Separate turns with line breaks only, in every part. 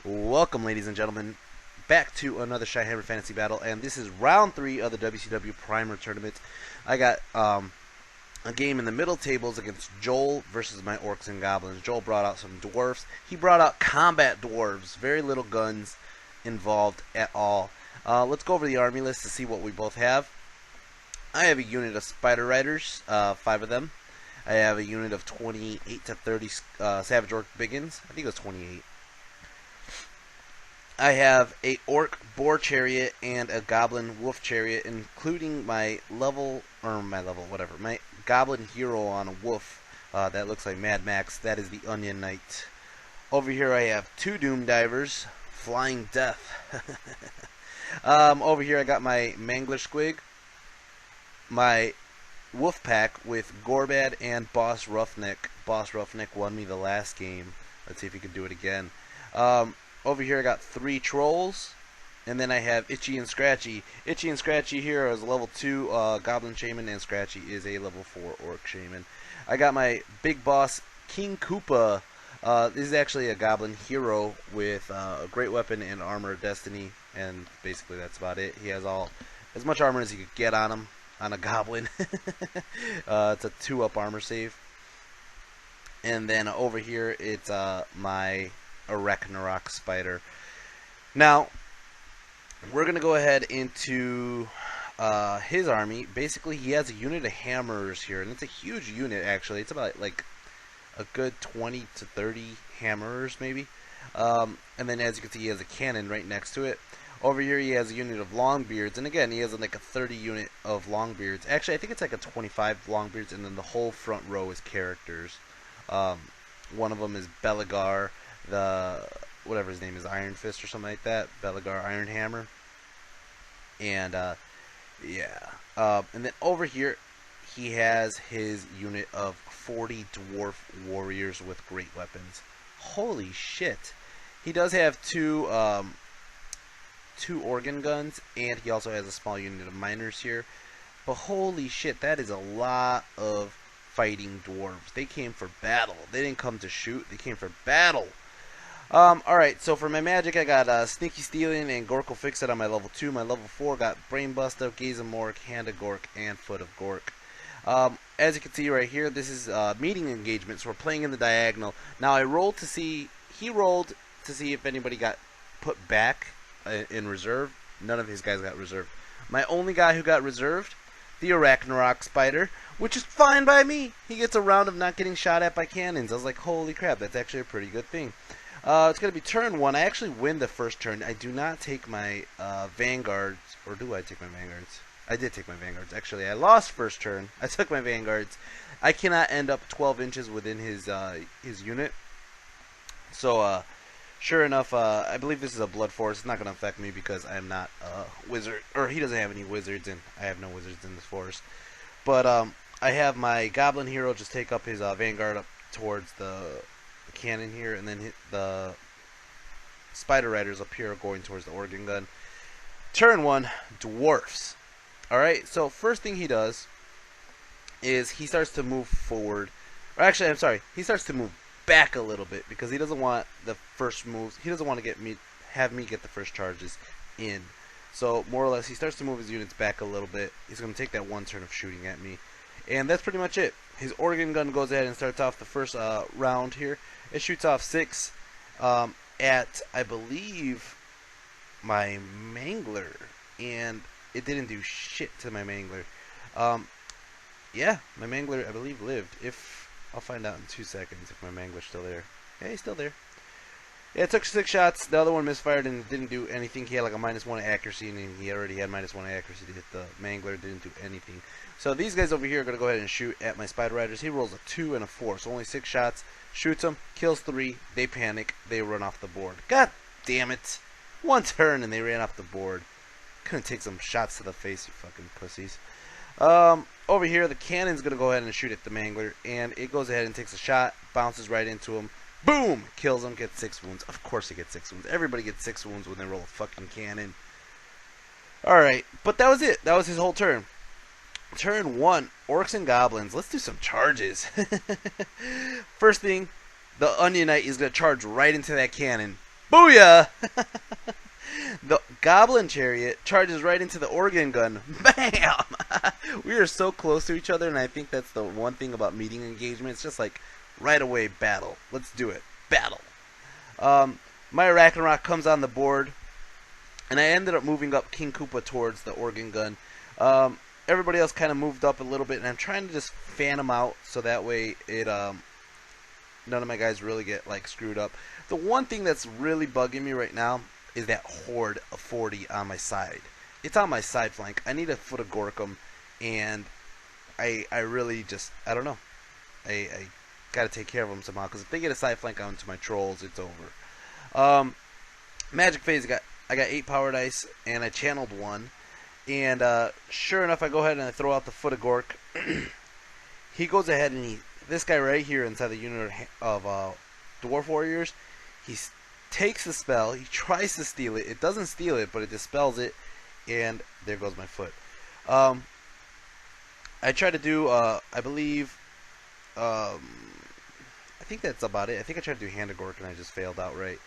Welcome, ladies and gentlemen, back to another Shy Hammer Fantasy Battle, and this is round 3 of the WCW Primer Tournament. I got a game in the middle tables against Joel versus my Orcs and Goblins. Joel brought out some Dwarfs. He brought out combat Dwarves, very little guns involved at all. Let's go over the army list to see what we both have. I have a unit of Spider Riders, 5 of them. I have a unit of 28 to 30 Savage Orc Biggins. I think it was 28. I have a Orc Boar Chariot and a Goblin Wolf Chariot, including my Goblin Hero on a Wolf. That looks like Mad Max. That is the Onion Knight. Over here I have 2 Doom Divers, Flying Death. Over here I got my Mangler Squig, my Wolf Pack with Gorbad and Boss Roughneck. Boss Roughneck won me the last game. Let's see if he can do it again. Over here I got 3 Trolls, and then I have Itchy and Scratchy. Itchy and Scratchy here is a level 2 Goblin Shaman, and Scratchy is a level 4 Orc Shaman. I got my Big Boss King Koopa. This is actually a Goblin Hero with a great weapon and Armor of Destiny, and basically that's about it. He has as much armor as you could get on him, on a Goblin. It's a 2-up armor save. And then over here it's my Arachnarok Spider. Now, we're going to go ahead into his army. Basically, he has a unit of hammers here, and it's a huge unit, actually. It's about, like, a good 20 to 30 hammers, maybe. And then, as you can see, he has a cannon right next to it. Over here, he has a unit of Longbeards, and again, he has, like, a 30 unit of Longbeards. Actually, I think it's, like, a 25 Longbeards, and then the whole front row is characters. One of them is Belagar, whatever his name is, Iron Fist or something like that. Belagar Iron Hammer. And and then over here he has his unit of 40 dwarf warriors with great weapons. Holy shit. He does have two organ guns, and he also has a small unit of miners here. But holy shit, that is a lot of fighting dwarves. They came for battle. They didn't come to shoot, they came for battle. Alright, so for my magic, I got Sneaky Stealing and Gork'll Fix It on my level 2. My level 4 got Brainbuster, Gaze of Mork, Hand of Gork, and Foot of Gork. As you can see right here, this is meeting engagement, so we're playing in the diagonal. Now, he rolled to see if anybody got put back in reserve. None of his guys got reserved. My only guy who got reserved, the Arachnarok Spider, which is fine by me. He gets a round of not getting shot at by cannons. I was like, holy crap, that's actually a pretty good thing. It's going to be turn 1. I actually win the first turn. I do not take my Vanguards. Or do I take my Vanguards? I did take my Vanguards. Actually, I lost first turn. I took my Vanguards. I cannot end up 12 inches within his unit. So, sure enough, I believe this is a Blood Force. It's not going to affect me because I am not a wizard. Or he doesn't have any wizards, and I have no wizards in this forest. But I have my Goblin Hero just take up his Vanguard up towards the cannon here, and then hit the Spider Riders up here going towards the organ gun. Turn 1, Dwarfs. Alright, so first thing he does is he starts to move forward. Or actually, I'm sorry, he starts to move back a little bit because he doesn't want the first moves. He doesn't want to have me get the first charges in. So more or less, he starts to move his units back a little bit. He's going to take that 1 turn of shooting at me, and that's pretty much it. His organ gun goes ahead and starts off the first round here. It shoots off 6 at, I believe, my Mangler, and it didn't do shit to my Mangler. Yeah, my Mangler, I believe, lived. I'll find out in 2 seconds if my Mangler's still there. Yeah, he's still there. Yeah, it took 6 shots. The other one misfired and didn't do anything. He had like a -1 accuracy, and he already had -1 accuracy to hit the Mangler. Didn't do anything. So these guys over here are going to go ahead and shoot at my Spider Riders. He rolls a 2 and a 4, so only 6 shots. Shoots them, kills 3. They panic. They run off the board. God damn it. 1 turn and they ran off the board. Couldn't take some shots to the face, you fucking pussies. Over here, the cannon's going to go ahead and shoot at the Mangler, and it goes ahead and takes a shot, bounces right into him. Boom! Kills him, gets 6 wounds. Of course he gets 6 wounds. Everybody gets 6 wounds when they roll a fucking cannon. Alright, but that was it. That was his whole turn. Turn 1, Orcs and Goblins. Let's do some charges. First thing, the Onion Knight is going to charge right into that cannon. Booyah! The Goblin Chariot charges right into the organ gun. Bam! We are so close to each other, and I think that's the one thing about meeting engagement. It's just like, right away, battle. Let's do it. Battle. My Ragnarok comes on the board, and I ended up moving up King Koopa towards the organ gun. Everybody else kind of moved up a little bit, and I'm trying to just fan them out so that way it none of my guys really get like screwed up. The one thing that's really bugging me right now is that horde of 40 on my side. It's on my side flank. I need a foot of Gorkum, and I really just, I don't know. I got to take care of them somehow, because if they get a side flank onto my trolls, it's over. Magic phase, I got 8 power dice, and I channeled 1. And sure enough, I go ahead and I throw out the foot of Gork. He goes ahead and this guy right here inside the unit of Dwarf Warriors, he takes the spell, he tries to steal it. It doesn't steal it, but it dispels it, and there goes my foot. I tried to do, I believe, I think that's about it. I think I tried to do Hand of Gork, and I just failed outright.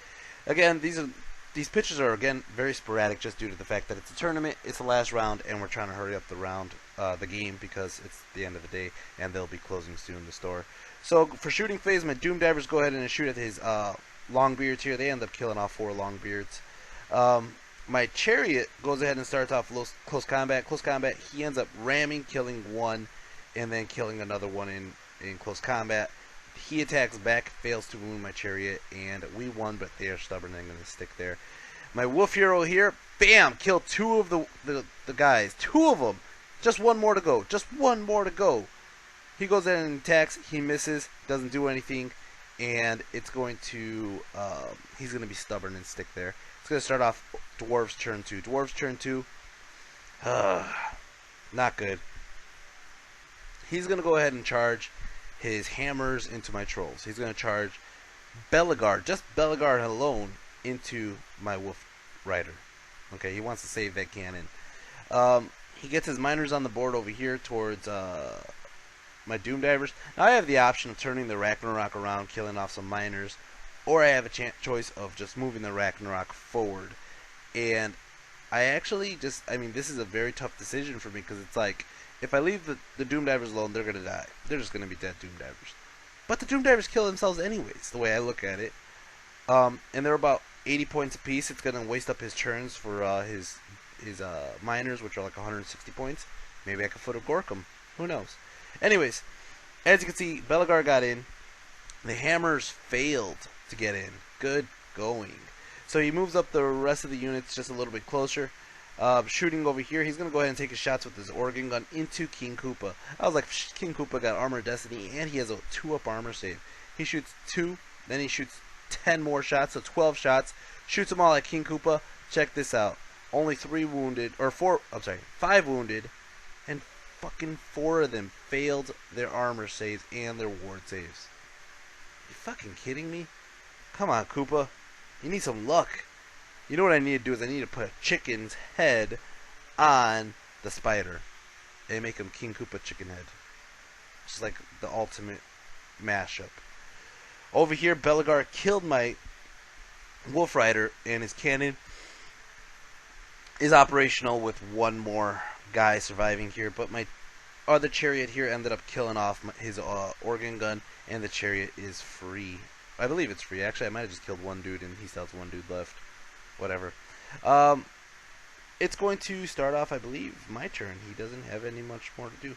Again, these pitches are, again, very sporadic just due to the fact that it's a tournament, it's the last round, and we're trying to hurry up the game, because it's the end of the day, and they'll be closing soon, the store. So, for shooting phase, my Doom Divers go ahead and shoot at his Longbeards here. They end up killing off 4 Longbeards. My Chariot goes ahead and starts off close combat. Close combat, he ends up ramming, killing 1, and then killing another one in close combat. He attacks back, fails to wound my Chariot, and we won, but they are stubborn and going to stick there. My Wolf Hero here, bam, killed 2 of the guys. 2 of them. Just 1 more to go. Just 1 more to go. He goes in and attacks. He misses. Doesn't do anything. And it's going to, he's going to be stubborn and stick there. It's going to start off Dwarves turn 2. Dwarves turn 2. Not good. He's going to go ahead and charge his hammers into my trolls. He's going to charge Bellegarde, just Bellegarde alone, into my Wolf Rider. Okay, he wants to save that cannon. He gets his miners on the board over here towards my Doom Divers. Now I have the option of turning the Ragnarok around, killing off some miners, or I have a choice of just moving the Ragnarok forward. And I actually just, I mean, this is a very tough decision for me, because it's like, if I leave the Doom Divers alone, they're going to die. They're just going to be dead Doom Divers. But the Doom Divers kill themselves anyways, the way I look at it. And they're about 80 points apiece. It's going to waste up his turns for his miners, which are like 160 points. Maybe I could foot of Gorkum. Who knows? Anyways, as you can see, Bellegarde got in. The hammers failed to get in. Good going. So he moves up the rest of the units just a little bit closer. Shooting over here, he's going to go ahead and take his shots with his organ gun into King Koopa. I was like, King Koopa got Armor of Destiny, and he has a 2-up armor save. He shoots 2, then he shoots 10 more shots, so 12 shots. Shoots them all at King Koopa. Check this out. Only 3 wounded, or 5 wounded, and fucking 4 of them failed their armor saves and their ward saves. You fucking kidding me? Come on, Koopa. You need some luck. You know what I need to do is I need to put a chicken's head on the spider and make him King Koopa chicken head. Just like the ultimate mashup. Over here, Bellegarde killed my Wolf Rider, and his cannon is operational with 1 more guy surviving here. But my other Chariot here ended up killing off his organ gun, and the Chariot is free. I believe it's free. Actually, I might have just killed 1 dude, and he still has 1 dude left. Whatever. It's going to start off, I believe, my turn. He doesn't have any much more to do.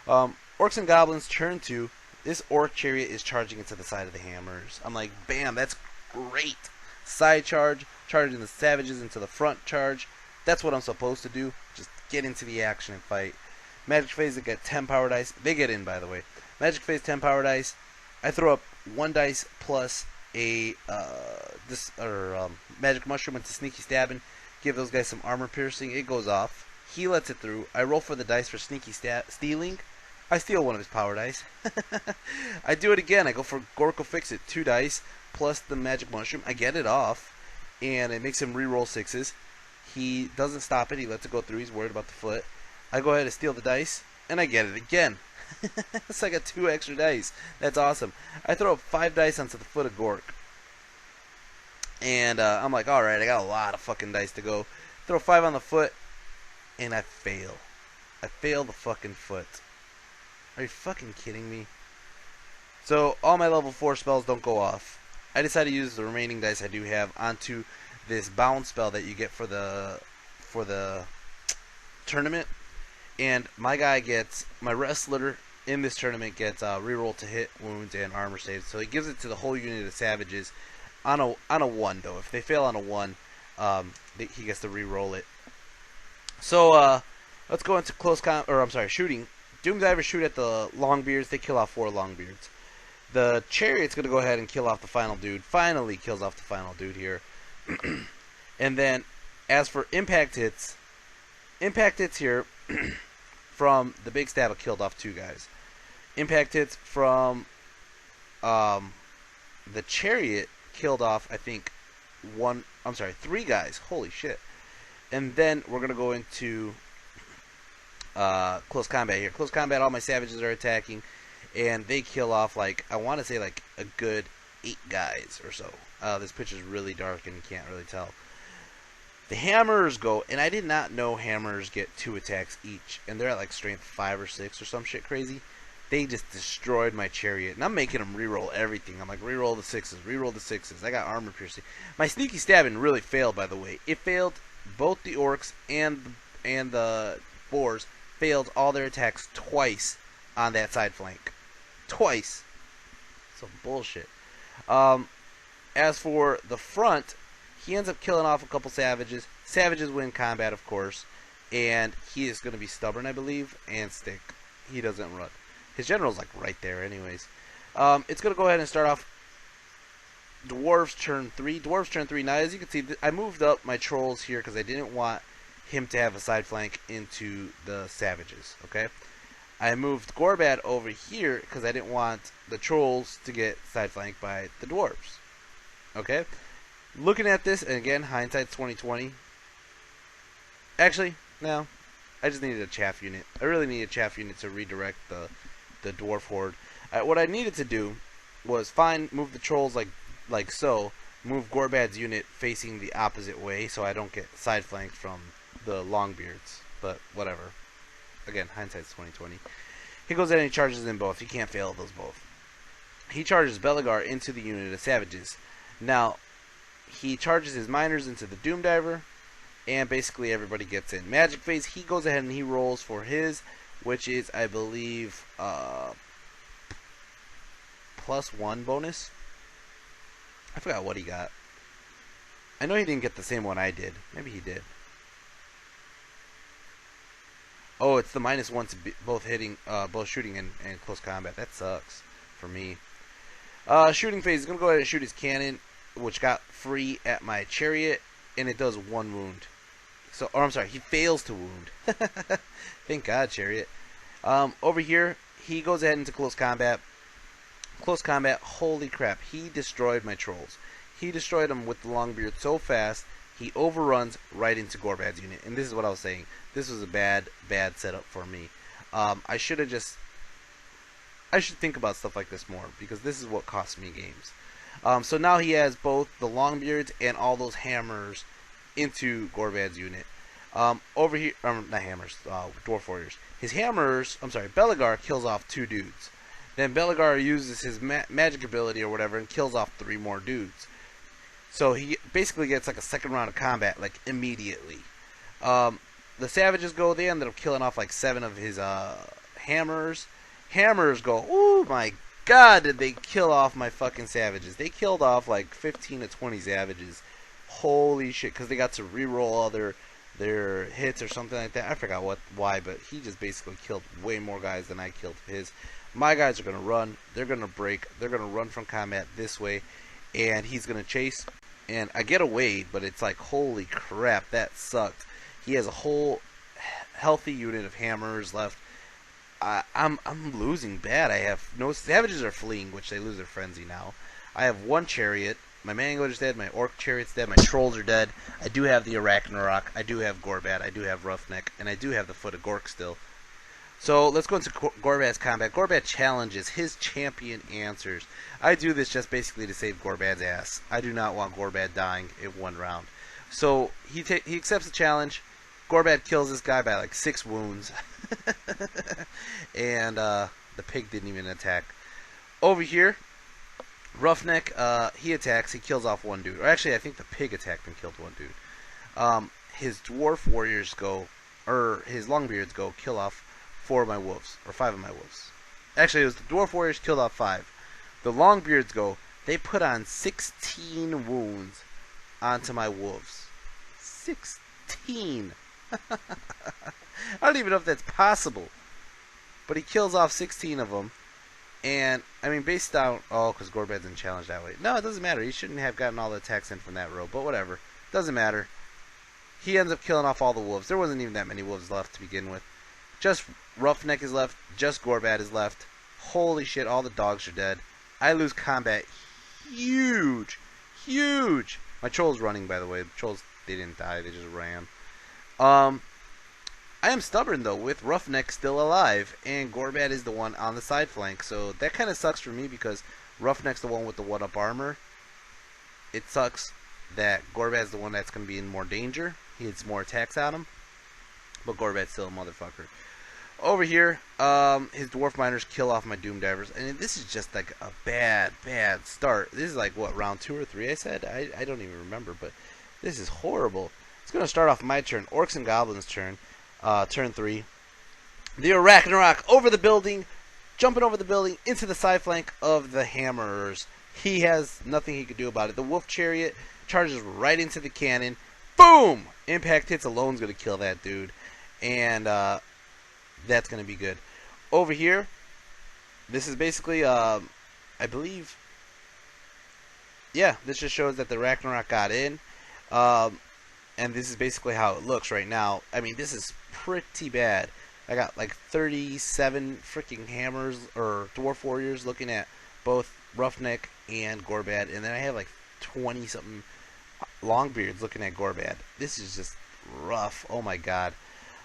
Orcs and Goblins, turn 2. This Orc Chariot is charging into the side of the hammers. I'm like, bam, that's great. Side charge, charging the savages into the front charge. That's what I'm supposed to do. Just get into the action and fight. Magic phase, they get 10 power dice. They get in, by the way. Magic phase, 10 power dice. I throw up 1 dice plus a magic mushroom into sneaky stabbing. Give those guys some armor piercing. It goes off. He lets it through. I roll for the dice for sneaky stealing. I steal 1 of his power dice. I do it again. I go for Gorko Fix It. 2 dice plus the magic mushroom. I get it off, and it makes him re-roll 6s. He doesn't stop it. He lets it go through. He's worried about the foot. I go ahead and steal the dice, and I get it again. So I got 2 extra dice. That's awesome. I throw up 5 dice onto the foot of Gork. And I'm like, alright, I got a lot of fucking dice to go. Throw 5 on the foot, and I fail. I fail the fucking foot. Are you fucking kidding me? So all my level 4 spells don't go off. I decided to use the remaining dice I do have onto this bound spell that you get for the tournament. And my guy gets, my wrestler in this tournament gets reroll to hit, wounds, and armor saves. So he gives it to the whole unit of savages on a 1 though. If they fail on a 1, he gets to reroll it. So let's go into shooting. Doomdivers shoot at the Longbeards. They kill off 4 Longbeards. The Chariot's gonna go ahead and kill off the final dude. Finally kills off the final dude here. And then, as for impact hits here from the big stab killed off 2 guys. Impact hits from the Chariot killed off, I think, 3 guys. Holy shit. And then we're going to go into close combat here. Close combat, all my savages are attacking, and they kill off, like, I want to say, like, a good 8 guys or so. This picture's really dark and you can't really tell. The hammers go, and I did not know hammers get 2 attacks each, and they're at like strength 5 or 6 or some shit crazy. They just destroyed my Chariot, and I'm making them reroll everything. I'm like, reroll the 6s, reroll the 6s. I got armor piercing. My sneaky stabbing really failed, by the way. It failed both the orcs and the boars. Failed all their attacks twice on that side flank. Twice. Some bullshit. As for the front, he ends up killing off a couple savages. Savages win combat, of course. And he is going to be stubborn, I believe, and stick. He doesn't run. His general's like right there anyways. It's going to go ahead and start off Dwarves turn 3. Dwarves turn 3. Now, as you can see, I moved up my trolls here because I didn't want him to have a side flank into the savages. Okay? I moved Gorbad over here because I didn't want the trolls to get side flanked by the dwarves. Okay? Looking at this, and again, hindsight's 2020. Actually, no. I just needed a chaff unit. I really needed a chaff unit to redirect the dwarf horde. What I needed to do was move the trolls like so. Move Gorbad's unit facing the opposite way so I don't get side flanked from the Longbeards. But whatever. Again, hindsight's 2020. He goes in and he charges in both. He can't fail those both. He charges Belegar into the unit of savages. Now, he charges his miners into the Doomdiver, and basically everybody gets in. Magic phase, he goes ahead and he rolls for his, which is, I believe, +1 bonus. I forgot what he got. I know he didn't get the same one I did. Maybe he did. Oh, it's the -1 to both shooting and close combat. That sucks for me. Shooting phase, he's going to go ahead and shoot his cannon, which got free at my Chariot, and it does 1 wound. So, or I'm sorry, he fails to wound. Thank God, Chariot. Over here, he goes ahead into close combat. Close combat, holy crap, he destroyed my trolls. He destroyed them with the Longbeard so fast, he overruns right into Gorbad's unit. And this is what I was saying. This was a bad setup for me. I should think about stuff like this more, because this is what costs me games. So now he has both the Longbeards and all those hammers into Gorbad's unit. Over here, not hammers, Dwarf Warriors. His hammers, Belegar kills off 2 dudes. Then Belegar uses his magic ability or whatever and kills off 3 more dudes. So he basically gets like a second round of combat, like immediately. The savages go, they ended up killing off like 7 of his hammers. Hammers go, oh my god, did they kill off my fucking savages. They killed off like 15 to 20 savages. Holy shit, because they got to reroll all their hits or something like that. I forgot why, but he just basically killed way more guys than I killed his. My guys are going to run. They're going to break. They're going to run from combat this way, and he's going to chase. And I get away, but it's like, holy crap, that sucked. He has a whole healthy unit of hammers left. I'm losing bad. I have no savages are fleeing, which they lose their frenzy now. I have 1 Chariot. My Mango's dead. My Orc Chariot's dead. My Trolls are dead. I do have the Arachnarok. I do have Gorbad. I do have Roughneck, and I do have the Foot of Gork still. So let's go into Gorbad's combat. Gorbad challenges. His champion answers. I do this just basically to save Gorbad's ass. I do not want Gorbad dying in one round. So he accepts the challenge. Gorbad kills this guy by like 6 wounds. And the pig didn't even attack. Over here, Roughneck, he attacks. He kills off one dude. Or actually, I think the pig attacked and killed one dude. His dwarf warriors go, or his longbeards go, kill off 4 of my wolves, or 5 of my wolves. Actually, it was the dwarf warriors killed off 5. The longbeards go, they put on 16 wounds onto my wolves. 16! I don't even know if that's possible. But he kills off 16 of them. And, I mean, based on... Oh, because Gorbad didn't challenge that way. No, it doesn't matter. He shouldn't have gotten all the attacks in from that row. But whatever. Doesn't matter. He ends up killing off all the wolves. There wasn't even that many wolves left to begin with. Just Roughneck is left. Just Gorbad is left. Holy shit, all the dogs are dead. I lose combat. Huge. Huge. My troll's running, by the way. The trolls, they didn't die. They just ran. I am stubborn, though, with Roughneck still alive, and Gorbad is the one on the side flank. So that kind of sucks for me because Roughneck's the one with the 1-up armor. It sucks that Gorbad's the one that's going to be in more danger. He has more attacks on him. But Gorbad's still a motherfucker. Over here, his Dwarf Miners kill off my Doom Divers. And this is just like a bad start. This is like, what, round 2 or 3 I said? I don't even remember, but this is horrible. It's going to start off my turn. Orcs and Goblins' turn. Turn 3. The Ragnarok over the building, jumping over the building into the side flank of the Hammerers. He has nothing he could do about it. The Wolf Chariot charges right into the cannon. Boom! Impact hits alone is going to kill that dude. And that's going to be good. Over here, this is basically, I believe, yeah, this just shows that the Ragnarok got in. And this is basically how it looks right now. I mean, this is pretty bad. I got like 37 freaking hammers or dwarf warriors looking at both Roughneck and Gorbad, and then I have like 20 something longbeards looking at Gorbad. This is just rough. Oh my god.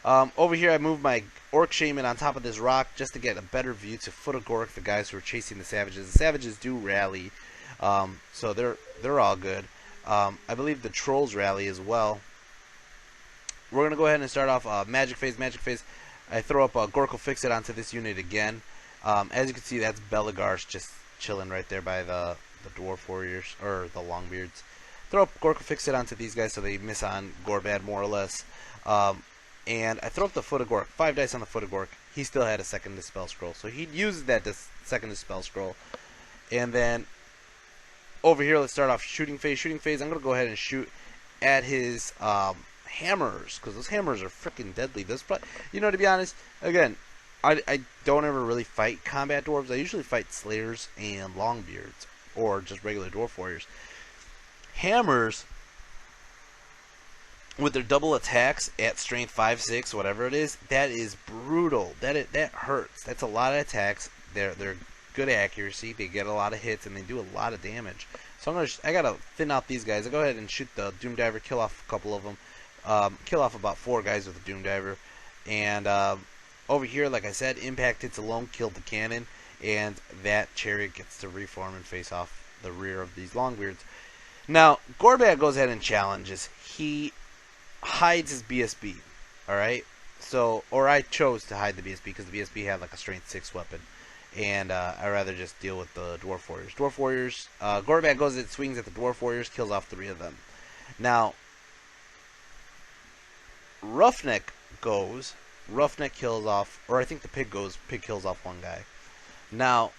Over here I moved my Orc Shaman on top of this rock just to get a better view to Foot of Gork, the guys who are chasing the Savages. The Savages do rally, so they're all good. I believe the Trolls rally as well. We're going to go ahead and start off Magic Phase. Magic Phase. I throw up Gork'll Fix It onto this unit again. As you can see, that's Belagar's just chilling right there by the Dwarf Warriors, or the Longbeards. Throw up Gork'll Fix It onto these guys so they miss on Gorbad more or less. And I throw up the Foot of Gork. 5 dice on the Foot of Gork. He still had a second Dispel Scroll, so he used that second Dispel Scroll. And then over here, let's start off Shooting Phase. Shooting Phase, I'm going to go ahead and shoot at his hammers, because those hammers are freaking deadly. You know, to be honest, again, I don't ever really fight combat dwarves. I usually fight slayers and longbeards, or just regular dwarf warriors. Hammers, with their double attacks at strength 5, 6, whatever it is, that is brutal. That hurts. That's a lot of attacks. They're good accuracy. They get a lot of hits, and they do a lot of damage. So I gotta thin out these guys. I go ahead and shoot the Doom Diver, kill off a couple of them. Kill off about 4 guys with the Doom Diver. And over here, like I said, impact hits alone, killed the cannon, and that chariot gets to reform and face off the rear of these Longbeards. Now, Gorbad goes ahead and challenges. He hides his BSB, alright? So, or I chose to hide the BSB because the BSB had like a strength 6 weapon. And I'd rather just deal with the Dwarf Warriors. Dwarf Warriors, Gorbad goes and swings at the Dwarf Warriors, kills off 3 of them. Now, Roughneck goes, Roughneck kills off, or I think the pig goes, pig kills off 1 guy. Now,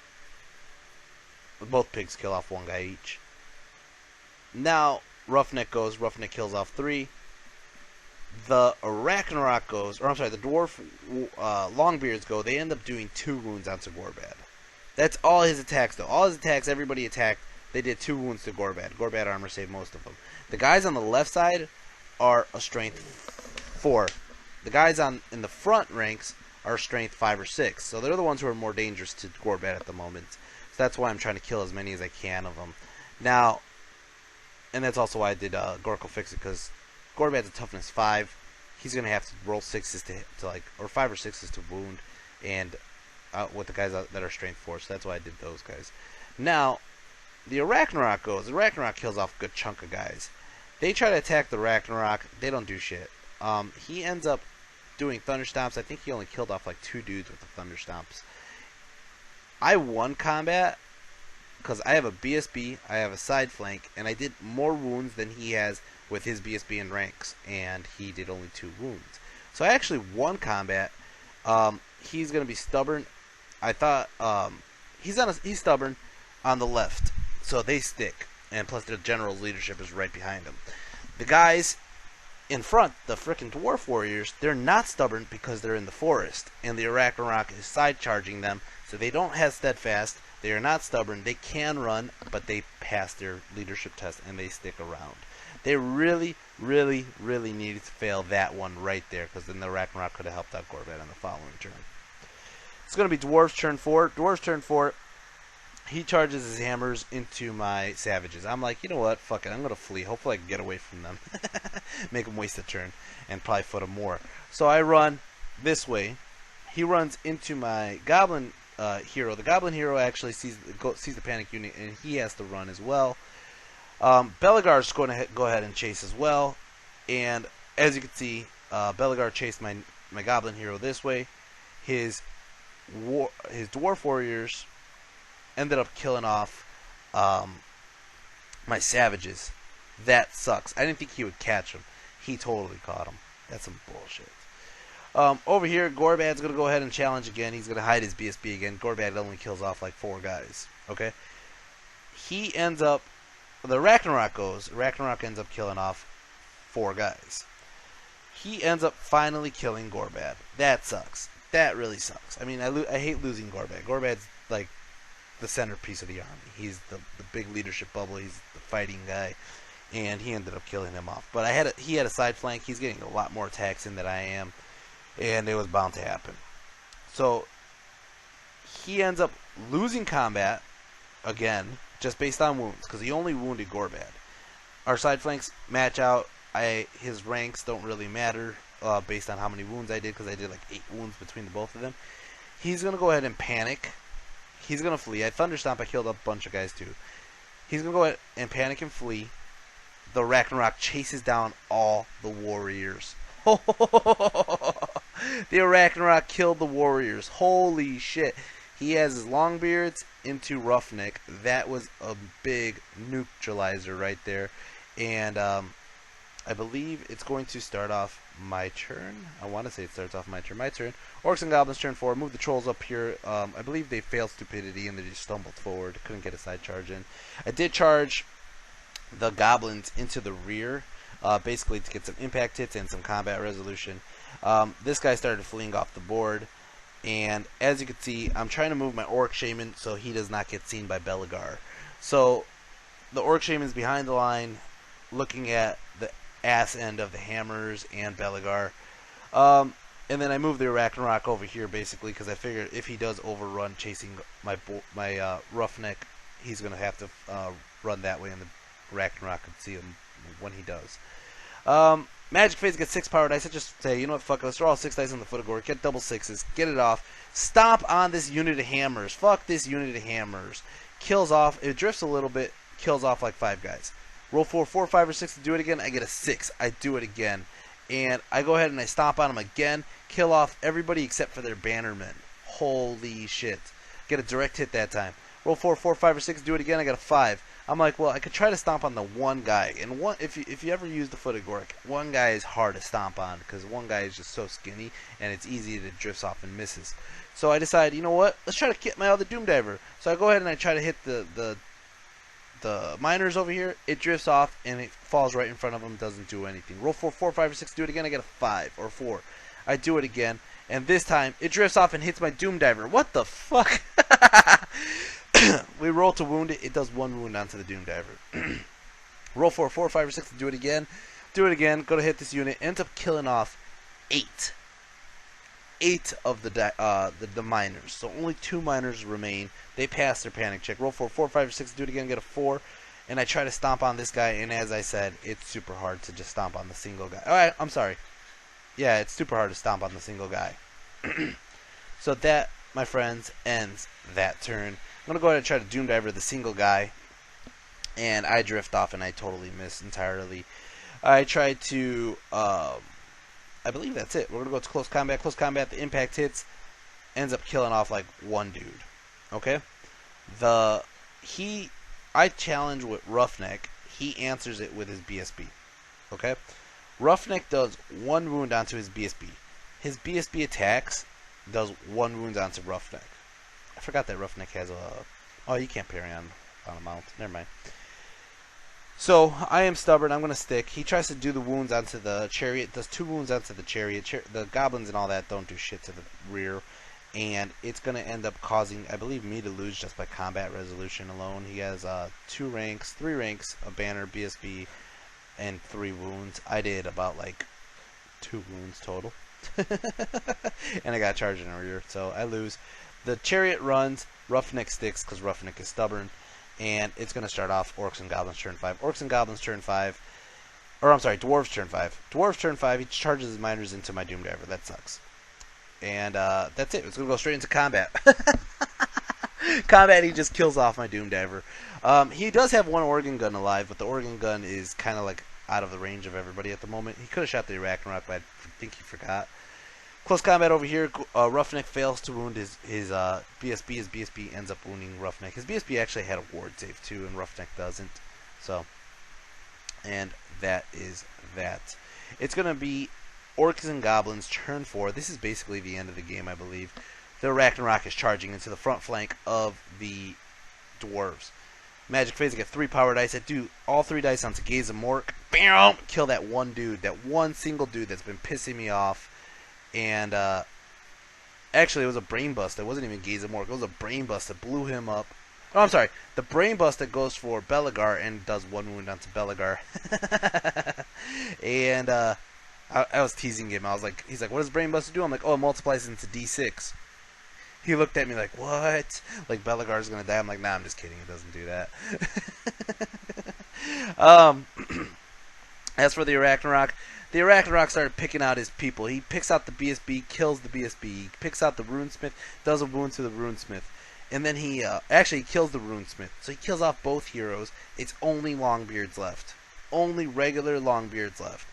both pigs kill off 1 guy each. Now, Roughneck goes, Roughneck kills off 3. The Ragnarok goes, or I'm sorry, the Dwarf Longbeards go, they end up doing 2 wounds onto Gorbad. That's all his attacks, though. All his attacks, everybody attacked, they did 2 wounds to Gorbad. Gorbad armor saved most of them. The guys on the left side are a strength 4. The guys in the front ranks are strength 5 or 6. So they're the ones who are more dangerous to Gorbad at the moment. So that's why I'm trying to kill as many as I can of them. Now, and that's also why I did Gork'll Fix It, because Gorbad's a toughness 5. He's going to have to roll 6s to like, or 5 or 6s to wound. and with the guys that are strength 4. So that's why I did those guys. Now, the Arachnarok goes. The Arachnarok kills off a good chunk of guys. They try to attack the Arachnarok. They don't do shit. He ends up doing Thunder Stomps. I think he only killed off like 2 dudes with the Thunder Stomps. I won combat because I have a BSB, I have a side flank, and I did more wounds than he has with his BSB and ranks, and he did only 2 wounds. So I actually won combat. He's gonna be stubborn. I thought he's stubborn on the left, so they stick, and plus their general's leadership is right behind him. The guys in front, the frickin' Dwarf Warriors, they're not stubborn because they're in the forest, and the Arachnarok is side charging them, so they don't have steadfast. They are not stubborn. They can run, but they pass their leadership test and they stick around. They really, really, really needed to fail that one right there, because then the Arachnarok could have helped out Gorbat on the following turn. It's going to be Dwarves turn 4. Dwarves turn 4. He charges his hammers into my savages. I'm like, you know what? Fuck it. I'm going to flee. Hopefully I can get away from them. Make him waste a turn and probably foot him more. So I run this way. He runs into my Goblin hero. The Goblin hero actually sees the panic unit, and he has to run as well. Belegar's going to go ahead and chase as well. And as you can see, Belegar chased my Goblin hero this way. His Dwarf Warriors ended up killing off my savages. That sucks. I didn't think he would catch him. He totally caught him. That's some bullshit. Over here, Gorbat's going to go ahead and challenge again. He's going to hide his BSB again. Gorbat only kills off like 4 guys. Okay? He ends up... The Ragnarok goes. Ragnarok ends up killing off 4 guys. He ends up finally killing Gorbat. That sucks. That really sucks. I mean, I hate losing Gorbat. Gorbat's like the centerpiece of the army. He's the big leadership bubble. He's the fighting guy. And he ended up killing him off. But he had a side flank. He's getting a lot more attacks in than I am. And it was bound to happen. So he ends up losing combat again, just based on wounds, because he only wounded Gorbat. Our side flanks match out. His ranks don't really matter based on how many wounds I did, because I did like 8 wounds between the both of them. He's going to go ahead and panic. He's going to flee. I Thunderstomp. I killed a bunch of guys too. He's going to go ahead and panic and flee. The Ragnarok chases down all the warriors. The Arachnarok killed the warriors. Holy shit. He has his Longbeards into Roughneck. That was a big neutralizer right there. And I believe it's going to start off my turn. I want to say it starts off my turn. My turn. Orcs and Goblins turn 4. Move the Trolls up here. I believe they failed Stupidity and they just stumbled forward. Couldn't get a side charge in. I did charge the Goblins into the rear. Basically to get some impact hits and some combat resolution. This guy started fleeing off the board, and as you can see, I'm trying to move my Orc Shaman so he does not get seen by Belegar. So the Orc Shaman's behind the line, looking at the ass end of the hammers and Belegar. And then I move the Arachnarok over here basically because I figured if he does overrun chasing my Roughneck, he's going to have to run that way, and the Arachnarok can see him when he does. Magic Phase gets 6 power dice. I just say, you know what, fuck it, let's throw all 6 dice on the foot of Gore, get double 6s, get it off, stomp on this unit of hammers, fuck this unit of hammers, kills off, it drifts a little bit, kills off like 5 guys. Roll 4, 5, or 6 to do it again, I get a 6, I do it again, and I go ahead and I stomp on them again, kill off everybody except for their bannermen. Holy shit. Get a direct hit that time. Roll 4, 5, or 6, do it again, I got a 5. I'm like, well, I could try to stomp on the one guy, and if you ever use the Foot of Gork, one guy is hard to stomp on because one guy is just so skinny, and it's easy to drift off and misses. So I decide, you know what? Let's try to get my other Doom Diver. So I go ahead and I try to hit the miners over here. It drifts off and it falls right in front of him. Doesn't do anything. Roll 4, 5, or 6. Do it again. I get a 5 or 4. I do it again, and this time it drifts off and hits my Doom Diver. What the fuck? We roll to wound it. It does 1 wound onto the Doom Diver. Roll 4, 5, or 6 to do it again. Do it again. Go to hit this unit. Ends up killing off 8. 8 of the miners. So only 2 miners remain. They pass their panic check. Roll 4, 5, or 6 to do it again. Get a 4. And I try to stomp on this guy. And as I said, it's super hard to just stomp on the single guy. Alright, I'm sorry. Yeah, it's super hard to stomp on the single guy. So that, my friends, ends that turn. I'm going to go ahead and try to Doom Diver the single guy. And I drift off and I totally miss entirely. I tried to, I believe that's it. We're going to go to close combat. Close combat, the impact hits, ends up killing off like one dude. Okay? I challenge with Roughneck. He answers it with his BSB. Okay? Roughneck does 1 wound onto his BSB. His BSB attacks does 1 wound onto Roughneck. I forgot that Roughneck has a... Oh, you can't parry on a mount. Never mind. So, I am stubborn. I'm going to stick. He tries to do the wounds onto the chariot. Does 2 wounds onto the chariot. The goblins and all that don't do shit to the rear. And it's going to end up causing, I believe, me to lose just by combat resolution alone. He has 3 ranks, a banner, BSB, and 3 wounds. I did about like 2 wounds total. And I got charged in a rear, so I lose. The chariot runs, Roughneck sticks because Roughneck is stubborn. And it's going to start off Orcs and Goblins turn 5. Orcs and Goblins turn 5. Or, I'm sorry, Dwarves turn 5. Dwarves turn 5, he charges his miners into my Doom Diver. That sucks. And that's it. It's going to go straight into combat. Combat, he just kills off my Doom Diver. He does have 1 organ gun alive, but the organ gun is kind of like out of the range of everybody at the moment. He could have shot the Arachnarok, but I think he forgot. Close combat over here. Roughneck fails to wound his BSB. His BSB ends up wounding Roughneck. His BSB actually had a ward save too, and Roughneck doesn't. So, and that is that. It's going to be Orcs and Goblins turn 4. This is basically the end of the game, I believe. The Arachnarok is charging into the front flank of the Dwarves. Magic phase, I get 3 power dice. I do all 3 dice onto Gaze of Mork. Bam! Kill that one dude. That one single dude that's been pissing me off. And, actually, it was a Brain Bust. It wasn't even Gaze of Mork. It was a Brain Bust that blew him up. Oh, I'm sorry. The Brain Bust that goes for Belagar and does 1 wound onto Belagar. And, I was teasing him. I was like, he's like, what does Brain Buster do? I'm like, oh, it multiplies into D6. He looked at me like, what? Like, Belagar's gonna die? I'm like, nah, I'm just kidding. It doesn't do that. As for the Arachnarok started picking out his people. He picks out the BSB, kills the BSB. He picks out the Runesmith, does a wound to the Runesmith. And then he actually kills the Runesmith. So he kills off both heroes. It's only Longbeards left. Only regular Longbeards left.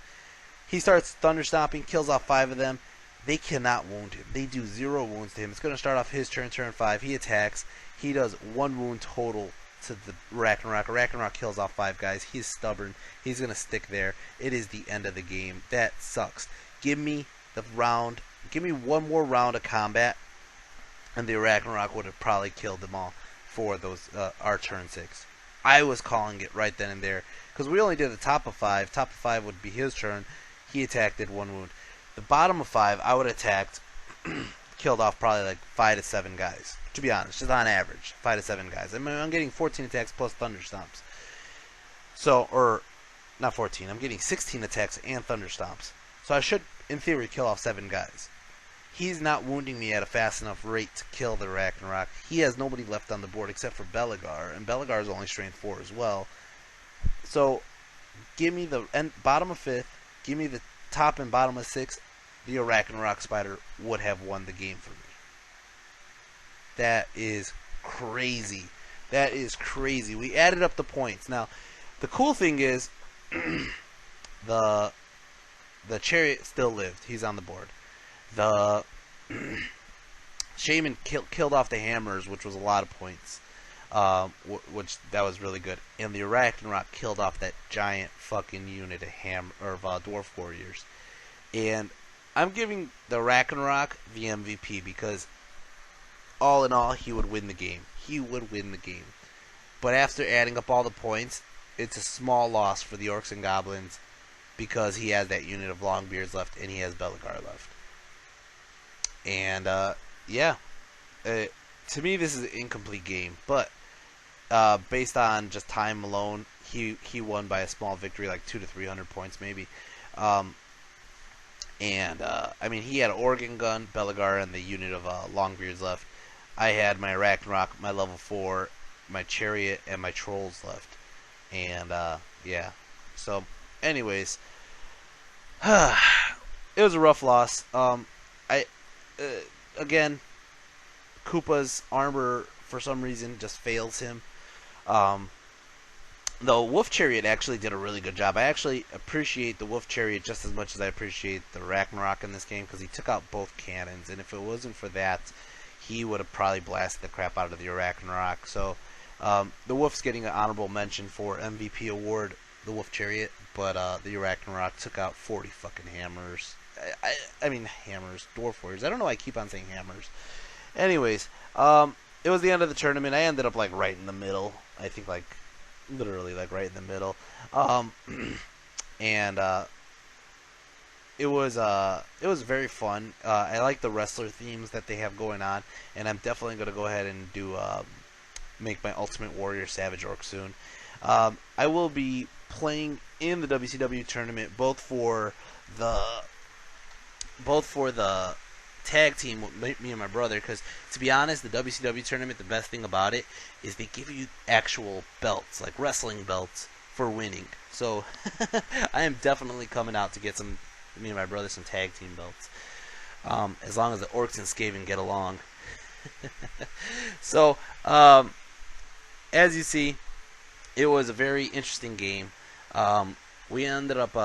He starts thunderstomping, kills off 5 of them. They cannot wound him. They do 0 wounds to him. It's going to start off his turn 5. He attacks. He does 1 wound total to the Arachnarok. Arachnarok kills off 5 guys. He's stubborn. He's going to stick there. It is the end of the game. That sucks. Give me the round. Give me 1 more round of combat, and the Arachnarok would have probably killed them all for those our turn 6. I was calling it right then and there because we only did the top of 5. Top of 5 would be his turn. He attacked, did 1 wound. The bottom of 5, I would have attacked, killed off probably like 5 to 7 guys. To be honest, just on average, 5 to 7 guys. I mean, I'm getting 14 attacks plus thunderstomps. So, or not 14. I'm getting 16 attacks and thunderstomps. So I should, in theory, kill off 7 guys. He's not wounding me at a fast enough rate to kill the Arachnarok. He has nobody left on the board except for Belagar, and Belagar is only strength 4 as well. So, give me the bottom of 5th. Give me the top and bottom of 6th. The Arachnarok Spider would have won the game for me. That is crazy. That is crazy. We added up the points. Now, the cool thing is, the Chariot still lived. He's on the board. The Shaman killed off the Hammers, which was a lot of points. Which that was really good. And the Arachnarok killed off that giant fucking unit of Dwarf Warriors. And I'm giving the Arachnarok the MVP because all in all, he would win the game. He would win the game. But after adding up all the points, it's a small loss for the Orcs and Goblins because he has that unit of Longbeards left and he has Belagar left. And, yeah. To me, this is an incomplete game. But, based on just time alone, he won by a small victory, like 200 to 300 points maybe. I mean, he had an organ gun, Belagar, and the unit of Longbeards left. I had my Arachnarok, my level 4, my Chariot, and my Trolls left. And, yeah. So, anyways. It was a rough loss. Again, Koopa's armor, for some reason, just fails him. Um, the Wolf Chariot actually did a really good job. I actually appreciate the Wolf Chariot just as much as I appreciate the Ragnarok in this game, because he took out both cannons, and if it wasn't for that, he would have probably blasted the crap out of the Ragnarok. So the Wolf's getting an honorable mention for MVP award, the Wolf Chariot, but the Ragnarok took out 40 fucking hammers. I mean hammers, Dwarf Warriors. I don't know why I keep on saying hammers. Anyways, it was the end of the tournament. I ended up like right in the middle. I think like literally like right in the middle. And it was very fun. I like the wrestler themes that they have going on, and I'm definitely going to go ahead and do make my Ultimate Warrior Savage Orc soon. I will be playing in the WCW tournament both for the tag team with me and my brother, because to be honest, the WCW tournament, the best thing about it is they give you actual belts, like wrestling belts, for winning. So I am definitely coming out to get me and my brother some tag team belts, as long as the Orcs and Skaven get along. So as you see, it was a very interesting game. We ended up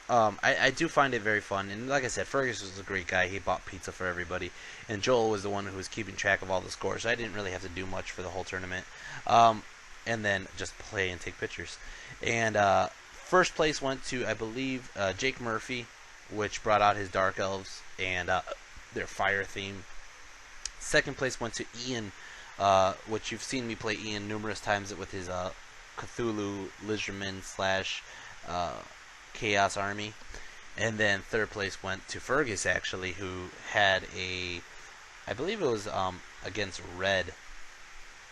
I do find it very fun, and like I said, Fergus was a great guy. He bought pizza for everybody, and Joel was the one who was keeping track of all the scores, so I didn't really have to do much for the whole tournament, and then just play and take pictures. And first place went to, I believe, Jake Murphy, which brought out his Dark Elves and their fire theme. Second place went to Ian, which you've seen me play Ian numerous times with his Cthulhu Lizardman / Chaos Army. And then third place went to Fergus, actually, who had I believe it was against Red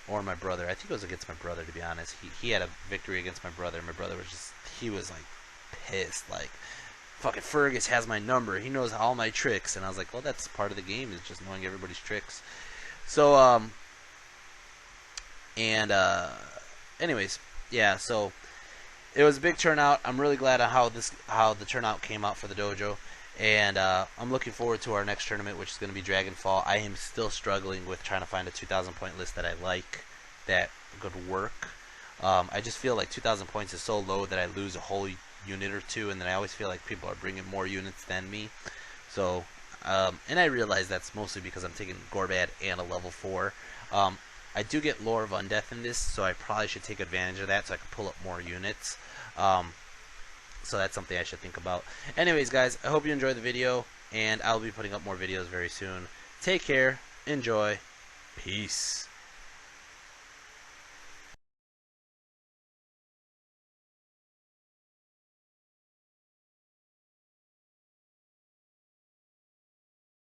or my brother. I think it was against my brother, to be honest. He had a victory against my brother. My brother was he was like pissed, like, fucking Fergus has my number, he knows all my tricks. And I was like, well, that's part of the game, is just knowing everybody's tricks. So anyways, yeah, so it was a big turnout. I'm really glad how the turnout came out for the dojo, and I'm looking forward to our next tournament, which is going to be Dragonfall. I am still struggling with trying to find a 2,000 point list that I like, that could work. I just feel like 2,000 points is so low that I lose a whole unit or two, and then I always feel like people are bringing more units than me. So, and I realize that's mostly because I'm taking Gorbad and a level 4. I do get Lore of Undeath in this, so I probably should take advantage of that so I can pull up more units. So that's something I should think about. Anyways, guys, I hope you enjoyed the video, and I'll be putting up more videos very soon. Take care, enjoy, peace.